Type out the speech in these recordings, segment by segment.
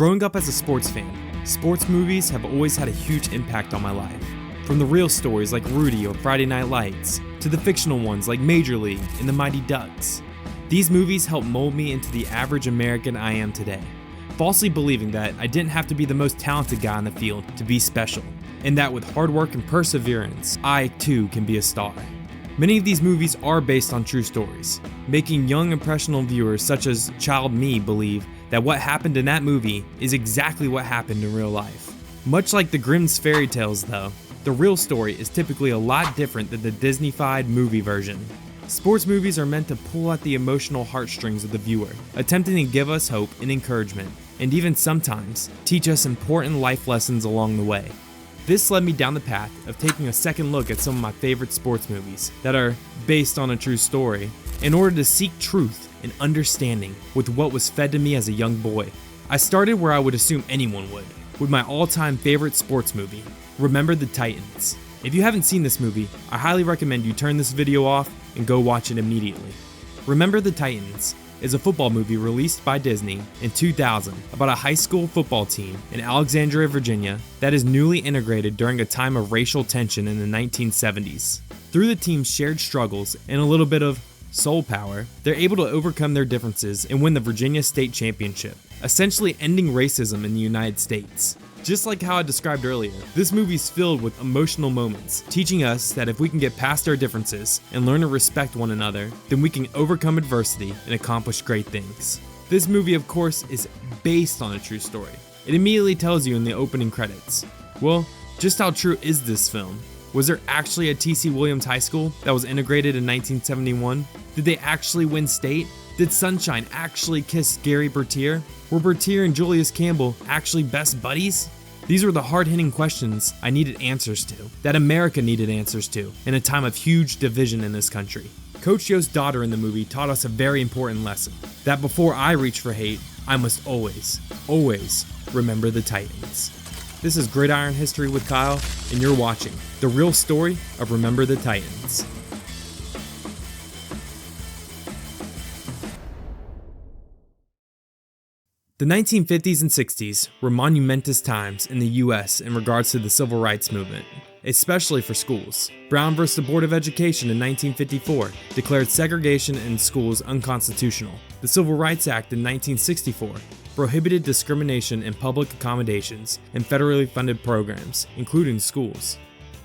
Growing up as a sports fan, sports movies have always had a huge impact on my life. From the real stories like Rudy or Friday Night Lights, to the fictional ones like Major League and The Mighty Ducks. These movies helped mold me into the average American I am today, falsely believing that I didn't have to be the most talented guy on the field to be special, and that with hard work and perseverance, I too can be a star. Many of these movies are based on true stories, making young impressionable viewers such as child me believe that what happened in that movie is exactly what happened in real life. Much like the Grimm's fairy tales though, the real story is typically a lot different than the Disney-fied movie version. Sports movies are meant to pull at the emotional heartstrings of the viewer, attempting to give us hope and encouragement, and even sometimes teach us important life lessons along the way. This led me down the path of taking a second look at some of my favorite sports movies that are based on a true story in order to seek truth and understanding with what was fed to me as a young boy. I started where I would assume anyone would, with my all-time favorite sports movie, Remember the Titans. If you haven't seen this movie, I highly recommend you turn this video off and go watch it immediately. Remember the Titans is a football movie released by Disney in 2000 about a high school football team in Alexandria, Virginia that is newly integrated during a time of racial tension in the 1970s. Through the team's shared struggles and a little bit of soul power, they're able to overcome their differences and win the Virginia State Championship, essentially ending racism in the United States. Just like how I described earlier, this movie's filled with emotional moments, teaching us that if we can get past our differences and learn to respect one another, then we can overcome adversity and accomplish great things. This movie, of course, is based on a true story. It immediately tells you in the opening credits. Well, just how true is this film? Was there actually a T.C. Williams High School that was integrated in 1971? Did they actually win state? Did Sunshine actually kiss Gerry Bertier? Were Bertier and Julius Campbell actually best buddies? These were the hard-hitting questions I needed answers to, that America needed answers to, in a time of huge division in this country. Coach Yoast's daughter in the movie taught us a very important lesson, that before I reach for hate, I must always, always remember the Titans. This is Gridiron History with Kyle, and you're watching the real story of Remember the Titans. The 1950s and 60s were monumentous times in the US in regards to the civil rights movement, especially for schools. Brown v. the Board of Education in 1954 declared segregation in schools unconstitutional. The Civil Rights Act in 1964 prohibited discrimination in public accommodations and federally funded programs, including schools.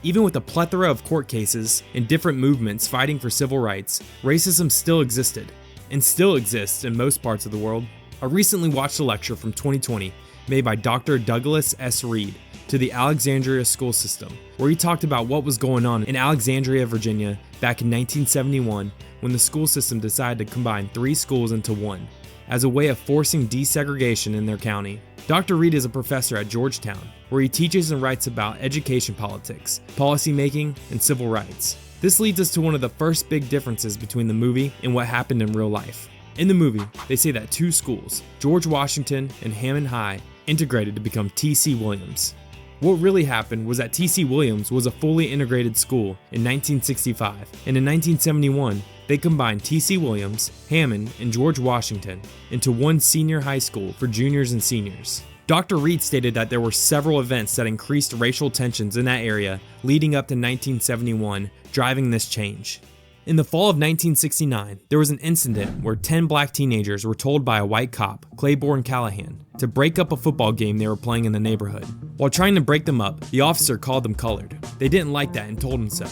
Even with a plethora of court cases and different movements fighting for civil rights, racism still existed, and still exists in most parts of the world. I recently watched a lecture from 2020 made by Dr. Douglas S. Reed to the Alexandria school system, where he talked about what was going on in Alexandria, Virginia back in 1971 when the school system decided to combine 3 schools into one as a way of forcing desegregation in their county. Dr. Reed is a professor at Georgetown, where he teaches and writes about education politics, policy making, and civil rights. This leads us to one of the first big differences between the movie and what happened in real life. In the movie, they say that 2 schools, George Washington and Hammond High, integrated to become T.C. Williams. What really happened was that T.C. Williams was a fully integrated school in 1965, and in 1971, they combined T.C. Williams, Hammond, and George Washington into one senior high school for juniors and seniors. Dr. Reed stated that there were several events that increased racial tensions in that area leading up to 1971, driving this change. In the fall of 1969, there was an incident where 10 black teenagers were told by a white cop, Claiborne Callahan, to break up a football game they were playing in the neighborhood. While trying to break them up, the officer called them colored. They didn't like that and told him so.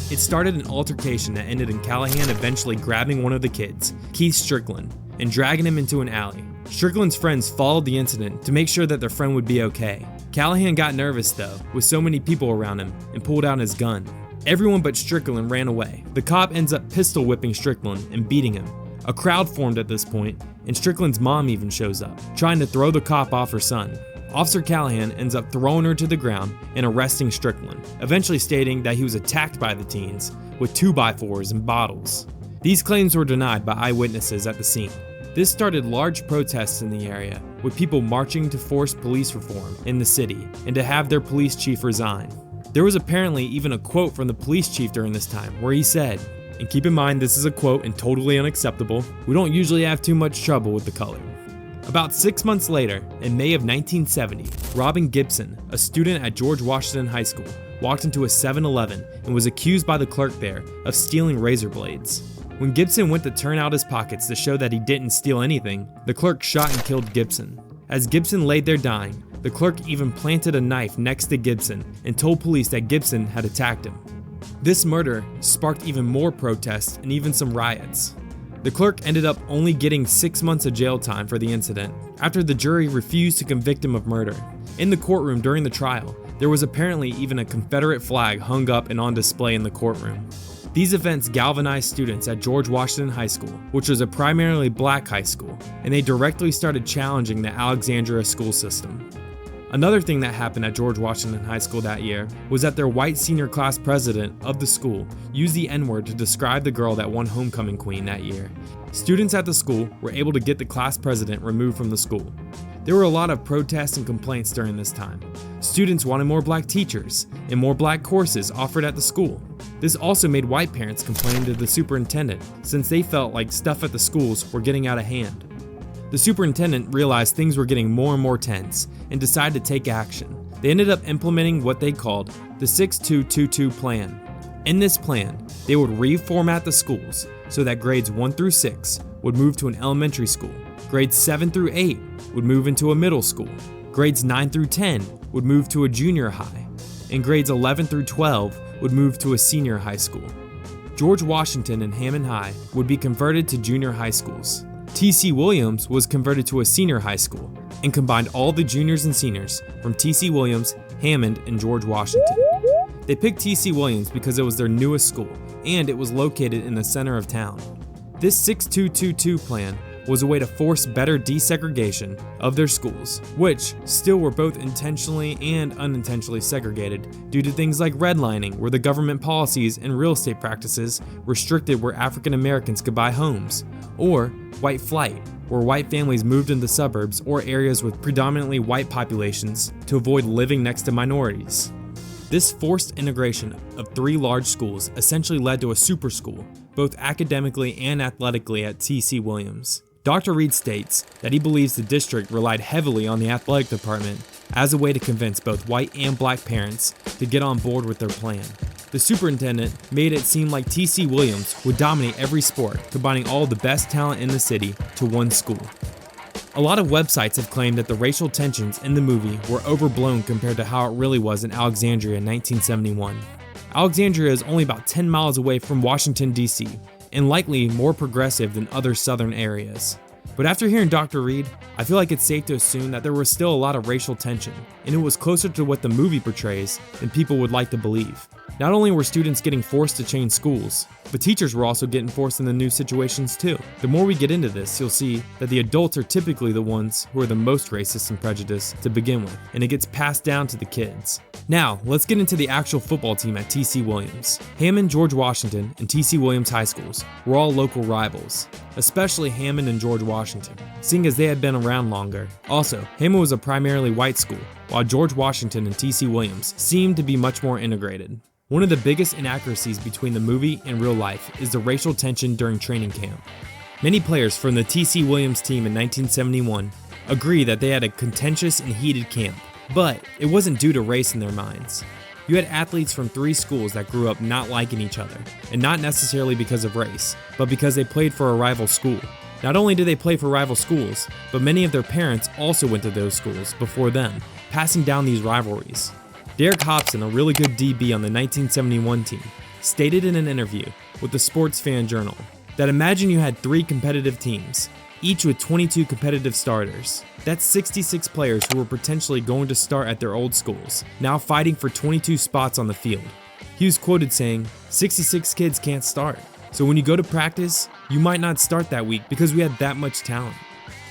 It started an altercation that ended in Callahan eventually grabbing one of the kids, Keith Strickland, and dragging him into an alley. Strickland's friends followed the incident to make sure that their friend would be okay. Callahan got nervous though, with so many people around him, and pulled out his gun. Everyone but Strickland ran away. The cop ends up pistol whipping Strickland and beating him. A crowd formed at this point, and Strickland's mom even shows up, trying to throw the cop off her son. Officer Callahan ends up throwing her to the ground and arresting Strickland, eventually stating that he was attacked by the teens with 2x4s and bottles. These claims were denied by eyewitnesses at the scene. This started large protests in the area, with people marching to force police reform in the city and to have their police chief resign. There was apparently even a quote from the police chief during this time where he said, and keep in mind this is a quote and totally unacceptable, "We don't usually have too much trouble with the colored." About 6 months later, in May of 1970, Robin Gibson, a student at George Washington High School, walked into a 7-Eleven and was accused by the clerk there of stealing razor blades. When Gibson went to turn out his pockets to show that he didn't steal anything, the clerk shot and killed Gibson. As Gibson laid there dying, the clerk even planted a knife next to Gibson and told police that Gibson had attacked him. This murder sparked even more protests and even some riots. The clerk ended up only getting 6 months of jail time for the incident, after the jury refused to convict him of murder. In the courtroom during the trial, there was apparently even a Confederate flag hung up and on display in the courtroom. These events galvanized students at George Washington High School, which was a primarily black high school, and they directly started challenging the Alexandria school system. Another thing that happened at George Washington High School that year was that their white senior class president of the school used the N-word to describe the girl that won homecoming queen that year. Students at the school were able to get the class president removed from the school. There were a lot of protests and complaints during this time. Students wanted more black teachers and more black courses offered at the school. This also made white parents complain to the superintendent, since they felt like stuff at the schools were getting out of hand. The superintendent realized things were getting more and more tense and decided to take action. They ended up implementing what they called the 6222 plan. In this plan, they would reformat the schools so that grades 1 through 6 would move to an elementary school, grades 7 through 8 would move into a middle school, grades 9 through 10 would move to a junior high, and grades 11 through 12 would move to a senior high school. George Washington and Hammond High would be converted to junior high schools. T.C. Williams was converted to a senior high school and combined all the juniors and seniors from T.C. Williams, Hammond, and George Washington. They picked T.C. Williams because it was their newest school and it was located in the center of town. This 6222 plan was a way to force better desegregation of their schools, which still were both intentionally and unintentionally segregated due to things like redlining, where the government policies and real estate practices restricted where African Americans could buy homes, or white flight, where white families moved into suburbs or areas with predominantly white populations to avoid living next to minorities. This forced integration of 3 large schools essentially led to a super school, both academically and athletically, at T.C. Williams. Dr. Reed states that he believes the district relied heavily on the athletic department as a way to convince both white and black parents to get on board with their plan. The superintendent made it seem like T.C. Williams would dominate every sport, combining all the best talent in the city to one school. A lot of websites have claimed that the racial tensions in the movie were overblown compared to how it really was in Alexandria in 1971. Alexandria is only about 10 miles away from Washington, D.C., and likely more progressive than other southern areas. But after hearing Dr. Reed, I feel like it's safe to assume that there was still a lot of racial tension, and it was closer to what the movie portrays than people would like to believe. Not only were students getting forced to change schools, but teachers were also getting forced into new situations too. The more we get into this, you'll see that the adults are typically the ones who are the most racist and prejudiced to begin with, and it gets passed down to the kids. Now, let's get into the actual football team at T.C. Williams. Hammond, George Washington, and T.C. Williams high schools were all local rivals, especially Hammond and George Washington, seeing as they had been around longer. Also, Hammond was a primarily white school, while George Washington and T.C. Williams seemed to be much more integrated. One of the biggest inaccuracies between the movie and real life is the racial tension during training camp. Many players from the T.C. Williams team in 1971 agree that they had a contentious and heated camp, but it wasn't due to race in their minds. You had athletes from 3 schools that grew up not liking each other, and not necessarily because of race, but because they played for a rival school. Not only did they play for rival schools, but many of their parents also went to those schools before them, passing down these rivalries. Derek Hobson, a really good DB on the 1971 team, stated in an interview with the Sports Fan Journal that imagine you had 3 competitive teams, each with 22 competitive starters. That's 66 players who were potentially going to start at their old schools, now fighting for 22 spots on the field. He was quoted saying, "66 kids can't start. So when you go to practice, you might not start that week because we had that much talent."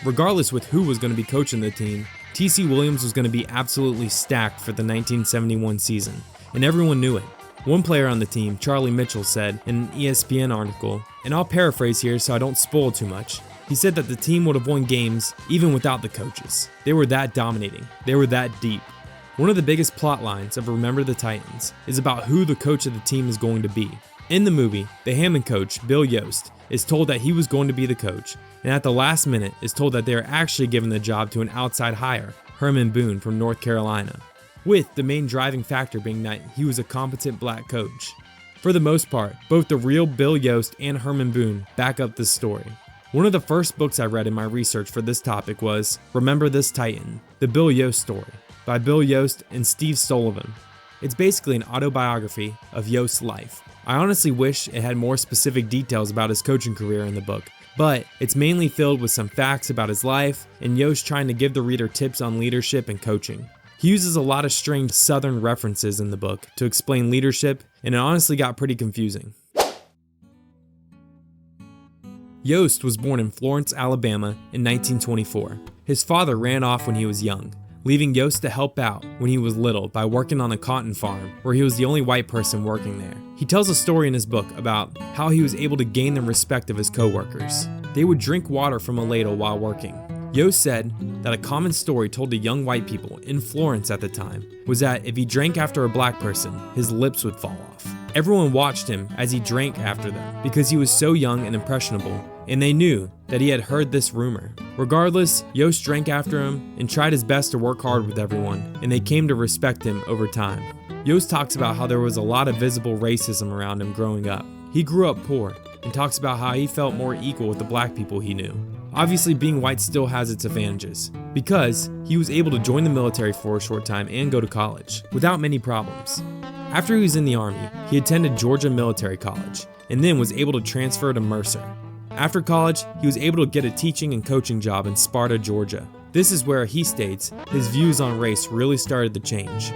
Regardless with who was going to be coaching the team, T.C. Williams was going to be absolutely stacked for the 1971 season, and everyone knew it. One player on the team, Charlie Mitchell, said in an ESPN article, and I'll paraphrase here so I don't spoil too much, he said that the team would have won games even without the coaches. They were that dominating. They were that deep. One of the biggest plot lines of Remember the Titans is about who the coach of the team is going to be. In the movie, the Hammond coach, Bill Yoast, is told that he was going to be the coach, and at the last minute is told that they are actually giving the job to an outside hire, Herman Boone from North Carolina, with the main driving factor being that he was a competent black coach. For the most part, both the real Bill Yoast and Herman Boone back up this story. One of the first books I read in my research for this topic was Remember This Titan, The Bill Yoast Story, by Bill Yoast and Steve Sullivan. It's basically an autobiography of Yoast's life. I honestly wish it had more specific details about his coaching career in the book, but it's mainly filled with some facts about his life and Yoast trying to give the reader tips on leadership and coaching. He uses a lot of strange Southern references in the book to explain leadership, and it honestly got pretty confusing. Yoast was born in Florence, Alabama in 1924. His father ran off when he was young, leaving Yoast to help out when he was little by working on a cotton farm where he was the only white person working there. He tells a story in his book about how he was able to gain the respect of his co-workers. They would drink water from a ladle while working. Yoast said that a common story told to young white people in Florence at the time was that if he drank after a black person, his lips would fall off. Everyone watched him as he drank after them because he was so young and impressionable, and they knew that he had heard this rumor. Regardless, Yoast drank after him and tried his best to work hard with everyone, and they came to respect him over time. Yoast talks about how there was a lot of visible racism around him growing up. He grew up poor and talks about how he felt more equal with the black people he knew. Obviously, being white still has its advantages, because he was able to join the military for a short time and go to college without many problems. After he was in the Army, he attended Georgia Military College and then was able to transfer to Mercer. After college, he was able to get a teaching and coaching job in Sparta, Georgia. This is where, he states, his views on race really started to change.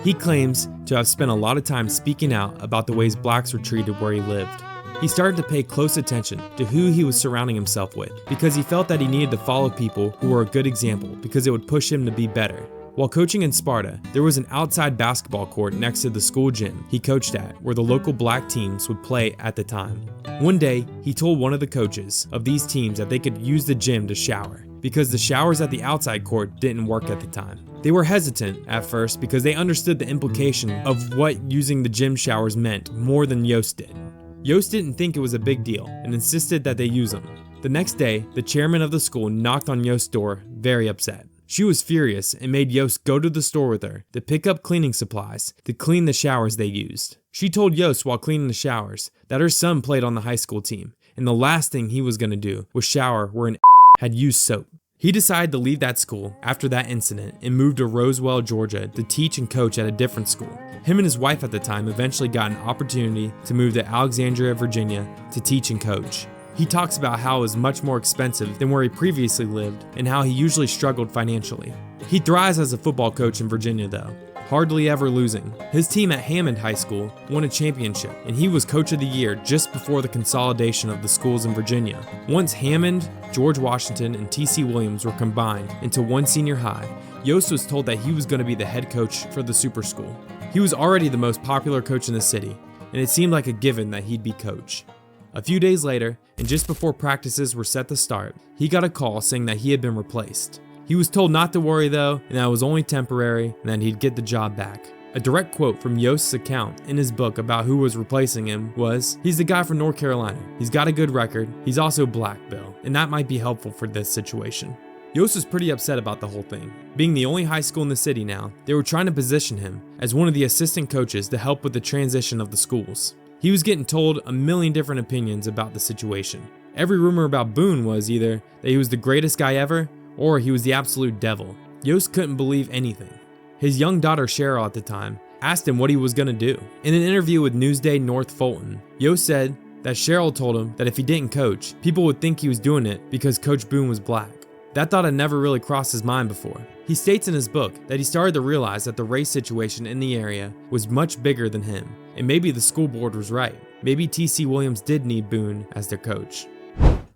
He claims to have spent a lot of time speaking out about the ways blacks were treated where he lived. He started to pay close attention to who he was surrounding himself with because he felt that he needed to follow people who were a good example because it would push him to be better. While coaching in Sparta, there was an outside basketball court next to the school gym he coached at where the local black teams would play at the time. One day, he told one of the coaches of these teams that they could use the gym to shower because the showers at the outside court didn't work at the time. They were hesitant at first because they understood the implication of what using the gym showers meant more than Yoast did. Yoast didn't think it was a big deal and insisted that they use them. The next day, the chairman of the school knocked on Yoast's door, very upset. She was furious and made Yoast go to the store with her to pick up cleaning supplies to clean the showers they used. She told Yoast while cleaning the showers that her son played on the high school team, and the last thing he was going to do was shower where an had used soap. He decided to leave that school after that incident and moved to Roswell, Georgia to teach and coach at a different school. Him and his wife at the time eventually got an opportunity to move to Alexandria, Virginia to teach and coach. He talks about how it was much more expensive than where he previously lived and how he usually struggled financially. He thrives as a football coach in Virginia though, hardly ever losing. His team at Hammond High School won a championship and he was coach of the year just before the consolidation of the schools in Virginia. Once Hammond, George Washington, and T.C. Williams were combined into one senior high, Yoast was told that he was going to be the head coach for the super school. He was already the most popular coach in the city, and it seemed like a given that he'd be coach. A few days later, and just before practices were set to start, he got a call saying that he had been replaced. He was told not to worry though, and that it was only temporary, and that he'd get the job back. A direct quote from Yoast's account in his book about who was replacing him was, "He's the guy from North Carolina. He's got a good record. He's also black, Bill, and that might be helpful for this situation." Yoast was pretty upset about the whole thing. Being the only high school in the city now, they were trying to position him as one of the assistant coaches to help with the transition of the schools. He was getting told a million different opinions about the situation. Every rumor about Boone was either that he was the greatest guy ever, or he was the absolute devil. Yoast couldn't believe anything. His young daughter Cheryl at the time asked him what he was going to do. In an interview with Newsday North Fulton, Yoast said that Cheryl told him that if he didn't coach, people would think he was doing it because Coach Boone was black. That thought had never really crossed his mind before. He states in his book that he started to realize that the race situation in the area was much bigger than him, and maybe the school board was right. Maybe T.C. Williams did need Boone as their coach.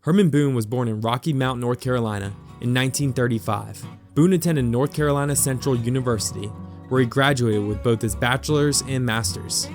Herman Boone was born in Rocky Mount, North Carolina in 1935. Boone attended North Carolina Central University, where he graduated with both his bachelor's and master's.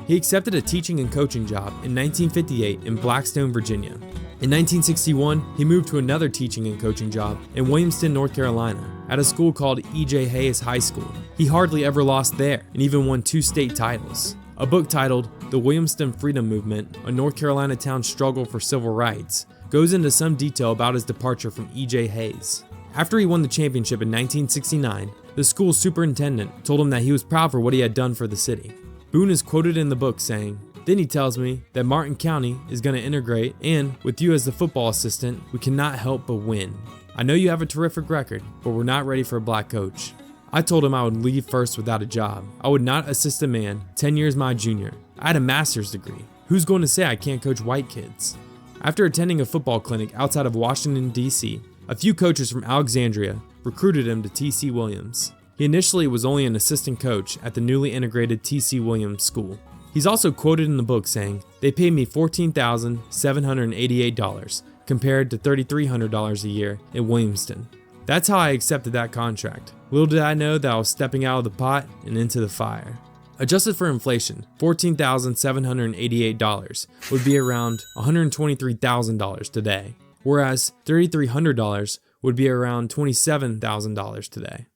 He accepted a teaching and coaching job in 1958 in Blackstone, Virginia. In 1961, he moved to another teaching and coaching job in Williamston, North Carolina, at a school called E.J. Hayes High School. He hardly ever lost there and even won 2 state titles. A book titled The Williamston Freedom Movement, a North Carolina town's struggle for civil rights, goes into some detail about his departure from E.J. Hayes. After he won the championship in 1969, the school superintendent told him that he was proud for what he had done for the city. Boone is quoted in the book saying, "Then he tells me that Martin County is going to integrate, and with you as the football assistant, we cannot help but win. I know you have a terrific record, but we're not ready for a black coach." I told him I would leave first without a job. I would not assist a man 10 years my junior. I had a master's degree. Who's going to say I can't coach white kids? After attending a football clinic outside of Washington, D.C., a few coaches from Alexandria recruited him to T.C. Williams. He initially was only an assistant coach at the newly integrated T.C. Williams School. He's also quoted in the book saying, "They paid me $14,788 compared to $3,300 a year in Williamston. That's how I accepted that contract. Little did I know that I was stepping out of the pot and into the fire." Adjusted for inflation, $14,788 would be around $123,000 today, whereas $3,300 would be around $27,000 today.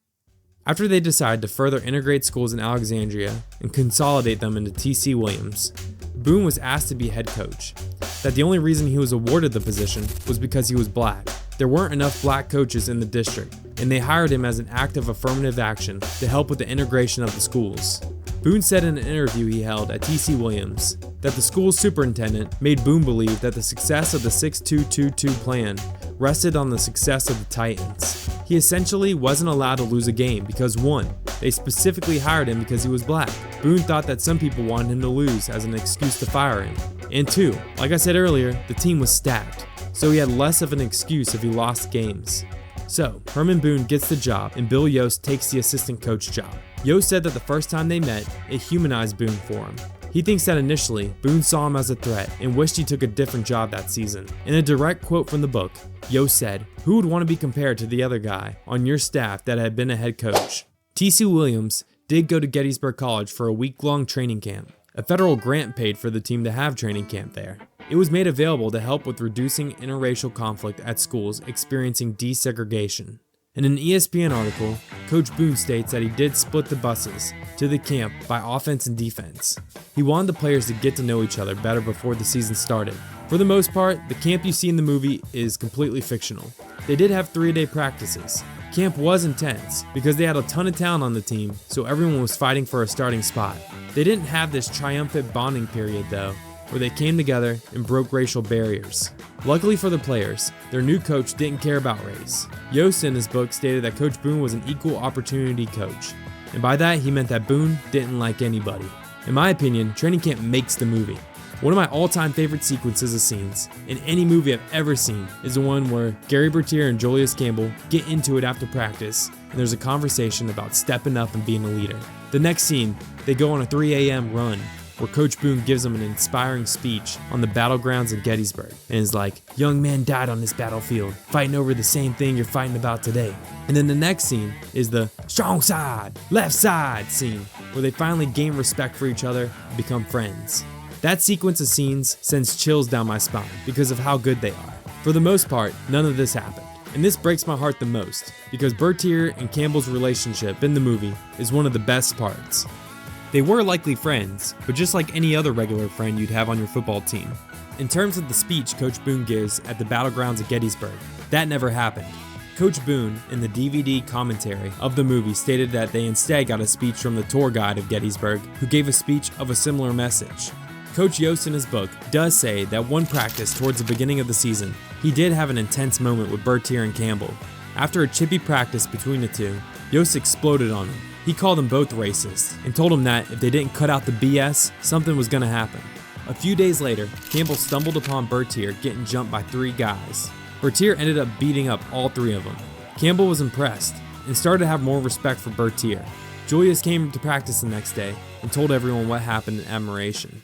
After they decided to further integrate schools in Alexandria and consolidate them into T.C. Williams, Boone was asked to be head coach. That the only reason he was awarded the position was because he was black. There weren't enough black coaches in the district, and they hired him as an act of affirmative action to help with the integration of the schools. Boone said in an interview he held at T.C. Williams that the school's superintendent made Boone believe that the success of the 6-2-2-2 plan rested on the success of the Titans. He essentially wasn't allowed to lose a game because 1, they specifically hired him because he was black. Boone thought that some people wanted him to lose as an excuse to fire him. And 2, like I said earlier, the team was stacked, so he had less of an excuse if he lost games. So, Herman Boone gets the job and Bill Yoast takes the assistant coach job. Yoast said that the first time they met, it humanized Boone for him. He thinks that initially, Boone saw him as a threat and wished he took a different job that season. In a direct quote from the book, Yoast said, "Who would want to be compared to the other guy on your staff that had been a head coach?" T.C. Williams did go to Gettysburg College for a week-long training camp. A federal grant paid for the team to have training camp there. It was made available to help with reducing interracial conflict at schools experiencing desegregation. In an ESPN article, Coach Boone states that he did split the buses to the camp by offense and defense. He wanted the players to get to know each other better before the season started. For the most part, the camp you see in the movie is completely fictional. They did have 3-a-day practices. Camp was intense because they had a ton of talent on the team, so everyone was fighting for a starting spot. They didn't have this triumphant bonding period though, where they came together and broke racial barriers. Luckily for the players, their new coach didn't care about race. Yoast in his book stated that Coach Boone was an equal opportunity coach, and by that he meant that Boone didn't like anybody. In my opinion, training camp makes the movie. One of my all-time favorite sequences of scenes in any movie I've ever seen is the one where Gerry Bertier and Julius Campbell get into it after practice, and there's a conversation about stepping up and being a leader. The next scene, they go on a 3 a.m. run, where Coach Boone gives them an inspiring speech on the battlegrounds of Gettysburg and is like, "Young men died on this battlefield, fighting over the same thing you're fighting about today." And then the next scene is the strong side, left side scene, where they finally gain respect for each other and become friends. That sequence of scenes sends chills down my spine because of how good they are. For the most part, none of this happened. And this breaks my heart the most because Bertier and Campbell's relationship in the movie is one of the best parts. They were likely friends, but just like any other regular friend you'd have on your football team. In terms of the speech Coach Boone gives at the battlegrounds of Gettysburg, that never happened. Coach Boone, in the DVD commentary of the movie, stated that they instead got a speech from the tour guide of Gettysburg, who gave a speech of a similar message. Coach Yoast in his book does say that one practice towards the beginning of the season, he did have an intense moment with Bertier and Campbell. After a chippy practice between the two, Yoast exploded on him. He called them both racist and told them that if they didn't cut out the BS, something was going to happen. A few days later, Campbell stumbled upon Bertier getting jumped by 3 guys. Bertier ended up beating up all 3 of them. Campbell was impressed and started to have more respect for Bertier. Julius came to practice the next day and told everyone what happened in admiration.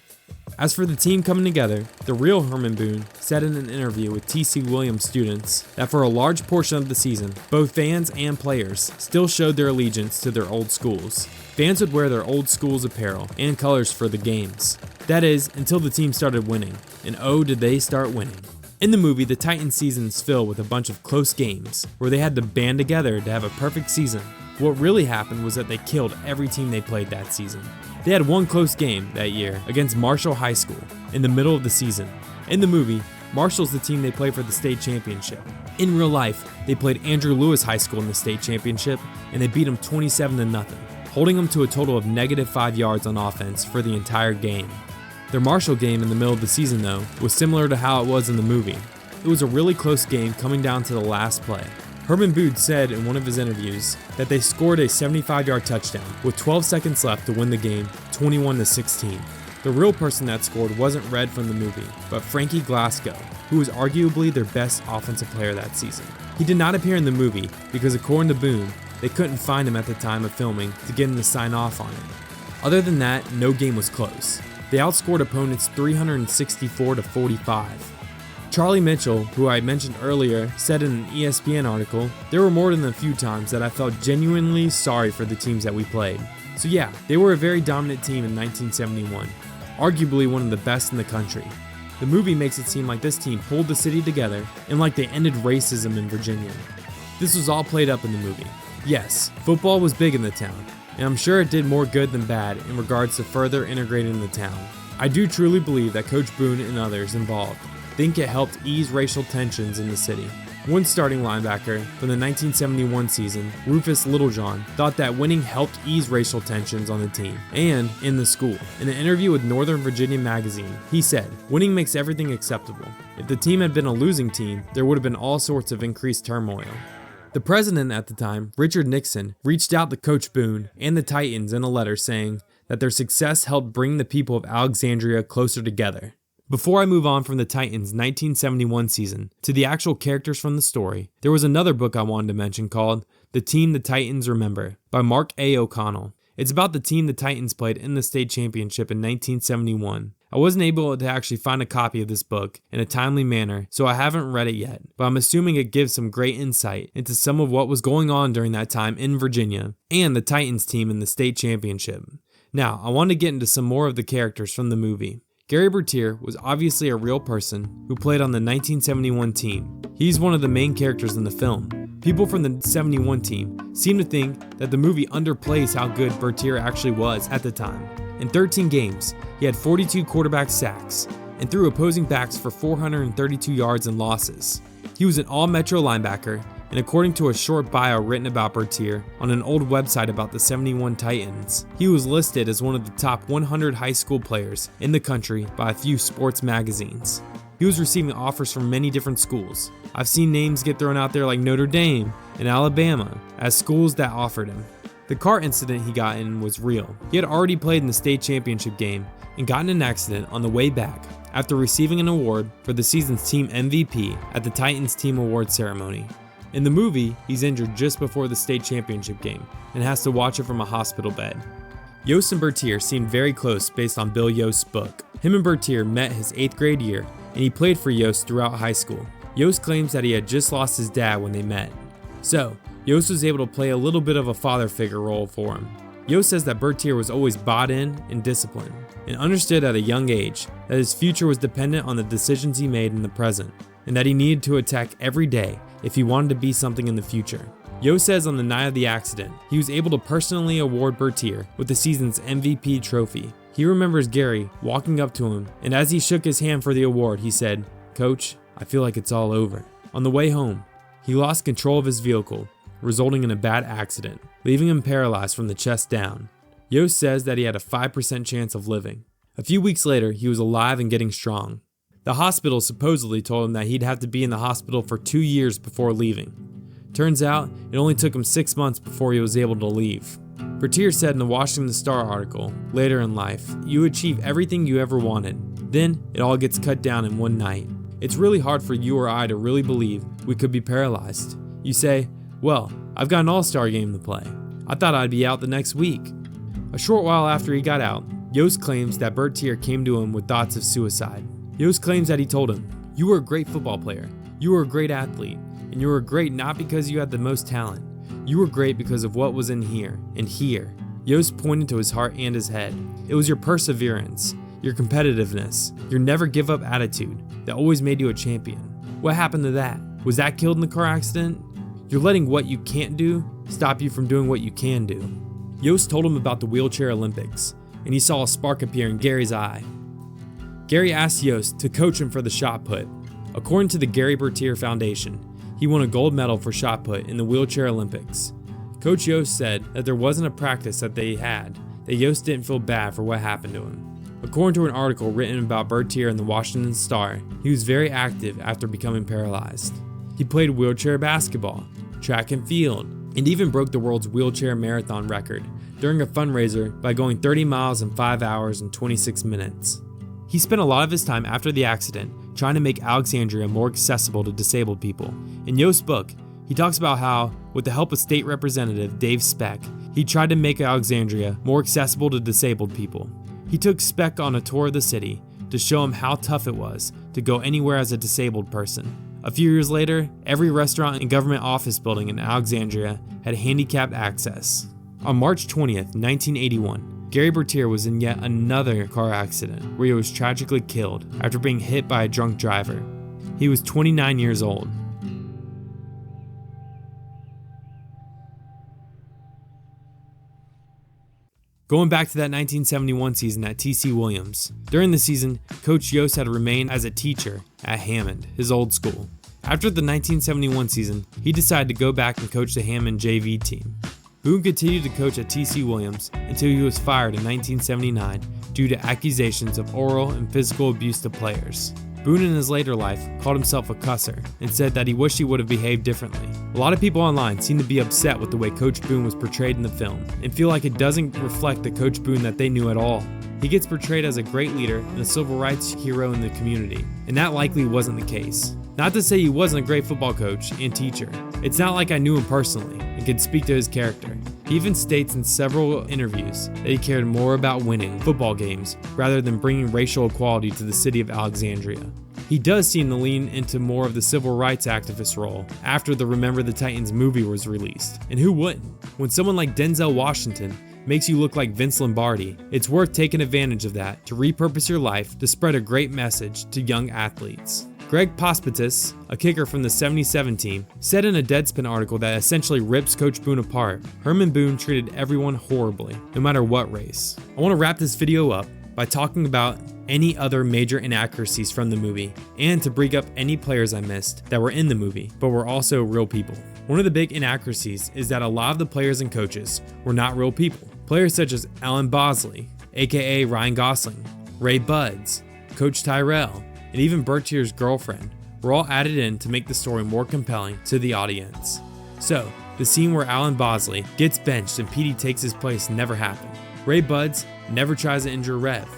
As for the team coming together, the real Herman Boone said in an interview with T.C. Williams students that for a large portion of the season, both fans and players still showed their allegiance to their old schools. Fans would wear their old school's apparel and colors for the games. That is, until the team started winning, and oh did they start winning. In the movie, the Titans seasons fill with a bunch of close games, where they had to band together to have a perfect season. What really happened was that they killed every team they played that season. They had one close game that year against Marshall High School in the middle of the season. In the movie, Marshall's the team they play for the state championship. In real life, they played Andrew Lewis High School in the state championship, and they beat them 27-0, holding them to a total of -5 yards on offense for the entire game. Their Marshall game in the middle of the season, though, was similar to how it was in the movie. It was a really close game coming down to the last play. Herman Boone said in one of his interviews that they scored a 75-yard touchdown with 12 seconds left to win the game 21-16. The real person that scored wasn't Red from the movie, but Frankie Glasgow, who was arguably their best offensive player that season. He did not appear in the movie because, according to Boone, they couldn't find him at the time of filming to get him to sign off on it. Other than that, no game was close. They outscored opponents 364-45. Charlie Mitchell, who I mentioned earlier, said in an ESPN article, "There were more than a few times that I felt genuinely sorry for the teams that we played." So yeah, they were a very dominant team in 1971, arguably one of the best in the country. The movie makes it seem like this team pulled the city together and like they ended racism in Virginia. This was all played up in the movie. Yes, football was big in the town, and I'm sure it did more good than bad in regards to further integrating the town. I do truly believe that Coach Boone and others involved think it helped ease racial tensions in the city. One starting linebacker from the 1971 season, Rufus Littlejohn, thought that winning helped ease racial tensions on the team and in the school. In an interview with Northern Virginia magazine, he said, "Winning makes everything acceptable. If the team had been a losing team, there would have been all sorts of increased turmoil." The president at the time, Richard Nixon, reached out to Coach Boone and the Titans in a letter saying that their success helped bring the people of Alexandria closer together. Before I move on from the Titans' 1971 season to the actual characters from the story, there was another book I wanted to mention called The Team the Titans Remember by Mark A. O'Connell. It's about the team the Titans played in the state championship in 1971. I wasn't able to actually find a copy of this book in a timely manner, so I haven't read it yet, but I'm assuming it gives some great insight into some of what was going on during that time in Virginia and the Titans team in the state championship. Now, I want to get into some more of the characters from the movie. Gerry Bertier was obviously a real person who played on the 1971 team. He's one of the main characters in the film. People from the 71 team seem to think that the movie underplays how good Bertier actually was at the time. In 13 games, he had 42 quarterback sacks and threw opposing backs for 432 yards and losses. He was an all-Metro linebacker, and according to a short bio written about Bertier on an old website about the 71 Titans, he was listed as one of the top 100 high school players in the country by a few sports magazines. He was receiving offers from many different schools. I've seen names get thrown out there like Notre Dame and Alabama as schools that offered him. The car incident he got in was real. He had already played in the state championship game and got in an accident on the way back after receiving an award for the season's team MVP at the Titans team award ceremony. In the movie, he's injured just before the state championship game and has to watch it from a hospital bed. Yoast and Bertier seemed very close based on Bill Yoast's book. Him and Bertier met his 8th grade year, and he played for Yoast throughout high school. Yoast claims that he had just lost his dad when they met. So, Yoast was able to play a little bit of a father figure role for him. Yoast says that Bertier was always bought in and disciplined, and understood at a young age that his future was dependent on the decisions he made in the present, and that he needed to attack every day if he wanted to be something in the future. Yoast says on the night of the accident, he was able to personally award Bertier with the season's MVP trophy. He remembers Gerry walking up to him, and as he shook his hand for the award, he said, "Coach, I feel like it's all over." On the way home, he lost control of his vehicle, resulting in a bad accident, leaving him paralyzed from the chest down. Yoast says that he had a 5% chance of living. A few weeks later, he was alive and getting strong. The hospital supposedly told him that he'd have to be in the hospital for 2 years before leaving. Turns out, it only took him 6 months before he was able to leave. Bertier said in the Washington Star article, later in life, "You achieve everything you ever wanted. Then, it all gets cut down in one night. It's really hard for you or I to really believe we could be paralyzed. You say, well, I've got an all-star game to play. I thought I'd be out the next week." A short while after he got out, Yoast claims that Bertier came to him with thoughts of suicide. Yoast claims that he told him, "You were a great football player, you were a great athlete, and you were great not because you had the most talent. You were great because of what was in here, and here." Yoast pointed to his heart and his head. It was your perseverance, your competitiveness, your never give up attitude that always made you a champion. What happened to that? Was that killed in the car accident? You're letting what you can't do stop you from doing what you can do. Yoast told him about the wheelchair Olympics, and he saw a spark appear in Gerry's eye. Gerry asked Yoast to coach him for the shot put. According to the Gerry Bertier Foundation, he won a gold medal for shot put in the wheelchair Olympics. Coach Yoast said that there wasn't a practice that they had, that Yoast didn't feel bad for what happened to him. According to an article written about Bertier in the Washington Star, he was very active after becoming paralyzed. He played wheelchair basketball, track and field, and even broke the world's wheelchair marathon record during a fundraiser by going 30 miles in 5 hours and 26 minutes. He spent a lot of his time after the accident trying to make Alexandria more accessible to disabled people. In Yoast's book, he talks about how, with the help of State Representative Dave Speck, he tried to make Alexandria more accessible to disabled people. He took Speck on a tour of the city to show him how tough it was to go anywhere as a disabled person. A few years later, every restaurant and government office building in Alexandria had handicapped access. On March 20th, 1981, Gerry Bertier was in yet another car accident where he was tragically killed after being hit by a drunk driver. He was 29 years old. Going back to that 1971 season at T.C. Williams, during the season, Coach Yoast had remained as a teacher at Hammond, his old school. After the 1971 season, he decided to go back and coach the Hammond JV team. Boone continued to coach at T.C. Williams until he was fired in 1979 due to accusations of oral and physical abuse to players. Boone in his later life called himself a cusser and said that he wished he would have behaved differently. A lot of people online seem to be upset with the way Coach Boone was portrayed in the film and feel like it doesn't reflect the Coach Boone that they knew at all. He gets portrayed as a great leader and a civil rights hero in the community, and that likely wasn't the case. Not to say he wasn't a great football coach and teacher. It's not like I knew him personally and could speak to his character. He even states in several interviews that he cared more about winning football games rather than bringing racial equality to the city of Alexandria. He does seem to lean into more of the civil rights activist role after the Remember the Titans movie was released. And who wouldn't? When someone like Denzel Washington makes you look like Vince Lombardi, it's worth taking advantage of that to repurpose your life to spread a great message to young athletes. Greg Pospitis, a kicker from the 77 team, said in a Deadspin article that essentially rips Coach Boone apart. Herman Boone treated everyone horribly, no matter what race. I want to wrap this video up by talking about any other major inaccuracies from the movie and to bring up any players I missed that were in the movie but were also real people. One of the big inaccuracies is that a lot of the players and coaches were not real people. Players such as Alan Bosley, aka Ryan Gosling, Ray Buds, Coach Tyrell, and even Bertier's girlfriend were all added in to make the story more compelling to the audience. So, the scene where Alan Bosley gets benched and Petey takes his place never happened. Ray Buds never tries to injure Rev.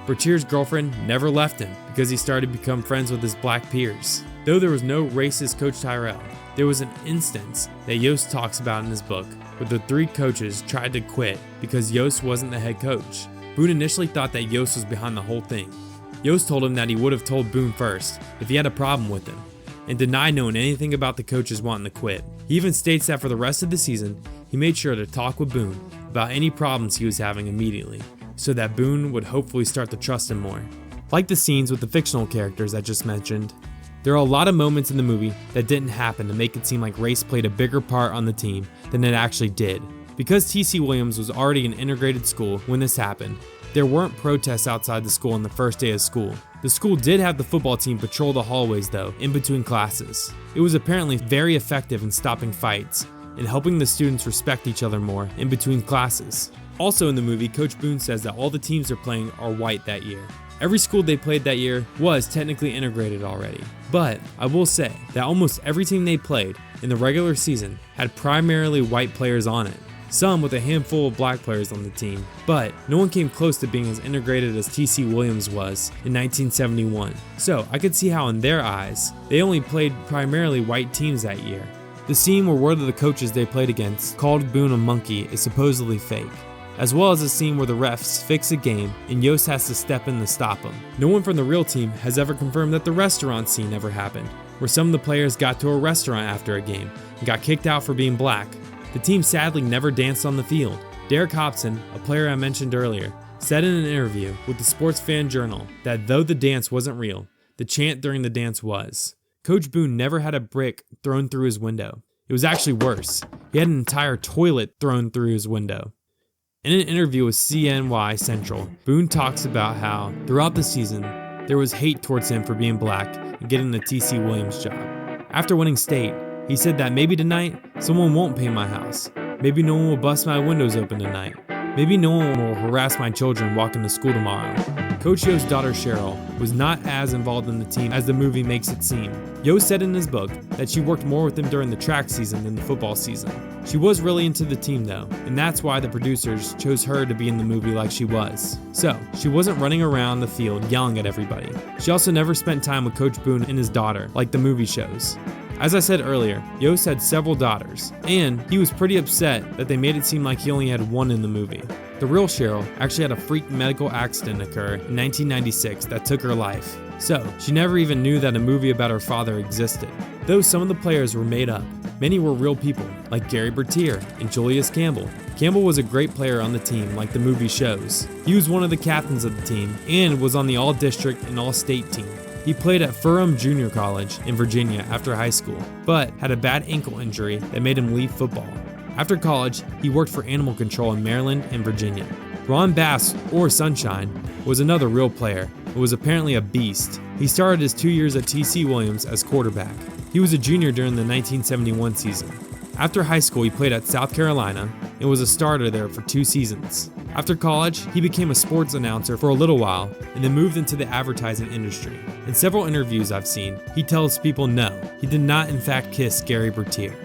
Bertier's girlfriend never left him because he started to become friends with his black peers. Though there was no racist Coach Tyrell, there was an instance that Yoast talks about in his book where the three coaches tried to quit because Yoast wasn't the head coach. Boone initially thought that Yoast was behind the whole thing. Yoast told him that he would have told Boone first if he had a problem with him, and denied knowing anything about the coaches wanting to quit. He even states that for the rest of the season, he made sure to talk with Boone about any problems he was having immediately, so that Boone would hopefully start to trust him more. Like the scenes with the fictional characters I just mentioned, there are a lot of moments in the movie that didn't happen to make it seem like race played a bigger part on the team than it actually did. Because T.C. Williams was already an integrated school when this happened, there weren't protests outside the school on the first day of school. The school did have the football team patrol the hallways though, in between classes. It was apparently very effective in stopping fights and helping the students respect each other more in between classes. Also in the movie, Coach Boone says that all the teams they're playing are white that year. Every school they played that year was technically integrated already. But I will say that almost every team they played in the regular season had primarily white players on it. Some with a handful of black players on the team, but no one came close to being as integrated as T.C. Williams was in 1971. So I could see how in their eyes, they only played primarily white teams that year. The scene where one of the coaches they played against called Boone a monkey is supposedly fake, as well as a scene where the refs fix a game and Yoast has to step in to stop them. No one from the real team has ever confirmed that the restaurant scene ever happened, where some of the players got to a restaurant after a game and got kicked out for being black. The team sadly never danced on the field. Derek Hobson, a player I mentioned earlier, said in an interview with the Sports Fan Journal that though the dance wasn't real, the chant during the dance was. Coach Boone never had a brick thrown through his window. It was actually worse. He had an entire toilet thrown through his window. In an interview with CNY Central, Boone talks about how, throughout the season, there was hate towards him for being black and getting the T.C. Williams job. After winning state, he said that maybe tonight, someone won't paint my house. Maybe no one will bust my windows open tonight. Maybe no one will harass my children walking to school tomorrow. Coach Yoast's daughter Cheryl was not as involved in the team as the movie makes it seem. Yoast said in his book that she worked more with him during the track season than the football season. She was really into the team though, and that's why the producers chose her to be in the movie like she was. So, she wasn't running around the field yelling at everybody. She also never spent time with Coach Boone and his daughter like the movie shows. As I said earlier, Yoast had several daughters, and he was pretty upset that they made it seem like he only had one in the movie. The real Cheryl actually had a freak medical accident occur in 1996 that took her life, so she never even knew that a movie about her father existed. Though some of the players were made up, many were real people, like Gerry Bertier and Julius Campbell. Campbell was a great player on the team like the movie shows. He was one of the captains of the team and was on the all-district and all-state team. He played at Furham Junior College in Virginia after high school, but had a bad ankle injury that made him leave football. After college, he worked for animal control in Maryland and Virginia. Ron Bass, or Sunshine, was another real player and was apparently a beast. He started his 2 years at T.C. Williams as quarterback. He was a junior during the 1971 season. After high school, he played at South Carolina and was a starter there for 2 seasons. After college, he became a sports announcer for a little while and then moved into the advertising industry. In several interviews I've seen, he tells people no, he did not in fact kiss Gerry Bertier.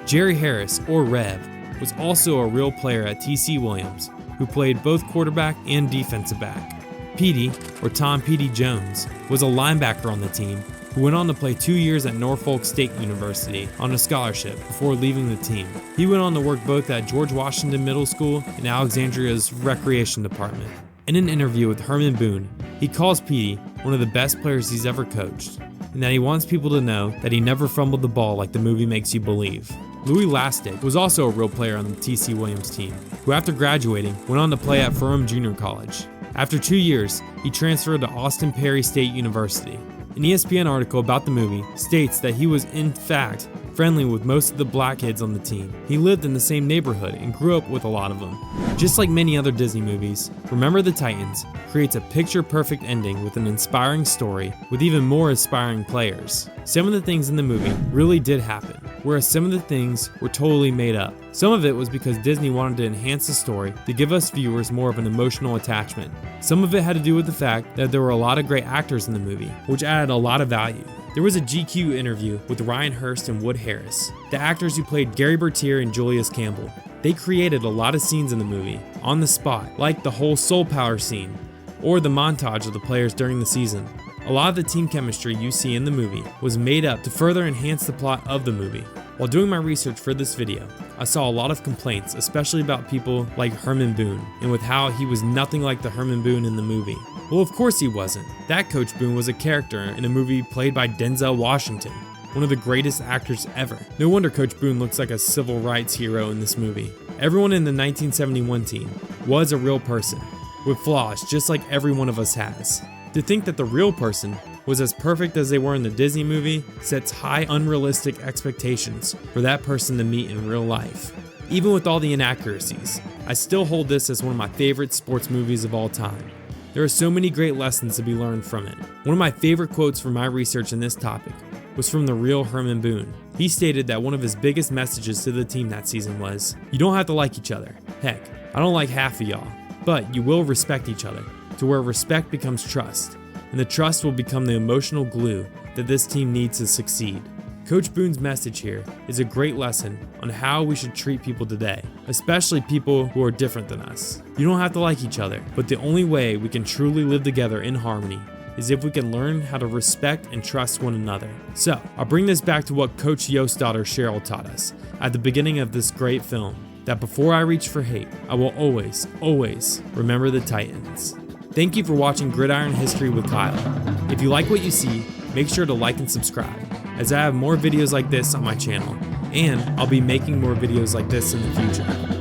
Jerry Harris, or Rev, was also a real player at T.C. Williams, who played both quarterback and defensive back. Petey, or Tom Petey Jones, was a linebacker on the team who went on to play 2 years at Norfolk State University on a scholarship before leaving the team. He went on to work both at George Washington Middle School and Alexandria's recreation department. In an interview with Herman Boone, he calls Petey one of the best players he's ever coached, and that he wants people to know that he never fumbled the ball like the movie makes you believe. Louis Lastic was also a real player on the T.C. Williams team, who after graduating went on to play at Furham Junior College. After 2 years, he transferred to Austin Perry State University. An ESPN article about the movie states that he was in fact friendly with most of the black kids on the team. He lived in the same neighborhood and grew up with a lot of them. Just like many other Disney movies, Remember the Titans creates a picture-perfect ending with an inspiring story with even more inspiring players. Some of the things in the movie really did happen, whereas some of the things were totally made up. Some of it was because Disney wanted to enhance the story to give us viewers more of an emotional attachment. Some of it had to do with the fact that there were a lot of great actors in the movie, which added a lot of value. There was a GQ interview with Ryan Hurst and Wood Harris, the actors who played Gerry Bertier and Julius Campbell. They created a lot of scenes in the movie, on the spot, like the whole Soul Power scene, or the montage of the players during the season. A lot of the team chemistry you see in the movie was made up to further enhance the plot of the movie. While doing my research for this video, I saw a lot of complaints, especially about people like Herman Boone, and with how he was nothing like the Herman Boone in the movie. Well, of course he wasn't. That Coach Boone was a character in a movie played by Denzel Washington, one of the greatest actors ever. No wonder Coach Boone looks like a civil rights hero in this movie. Everyone in the 1971 team was a real person, with flaws just like every one of us has. To think that the real person was as perfect as they were in the Disney movie sets high unrealistic expectations for that person to meet in real life. Even with all the inaccuracies, I still hold this as one of my favorite sports movies of all time. There are so many great lessons to be learned from it. One of my favorite quotes from my research in this topic was from the real Herman Boone. He stated that one of his biggest messages to the team that season was, "You don't have to like each other. Heck, I don't like half of y'all, but you will respect each other, to where respect becomes trust, and the trust will become the emotional glue that this team needs to succeed." Coach Boone's message here is a great lesson on how we should treat people today, especially people who are different than us. You don't have to like each other, but the only way we can truly live together in harmony is if we can learn how to respect and trust one another. So, I'll bring this back to what Coach Yoast's daughter Cheryl taught us at the beginning of this great film, that before I reach for hate, I will always, always remember the Titans. Thank you for watching Gridiron History with Kyle. If you like what you see, make sure to like and subscribe, as I have more videos like this on my channel, and I'll be making more videos like this in the future.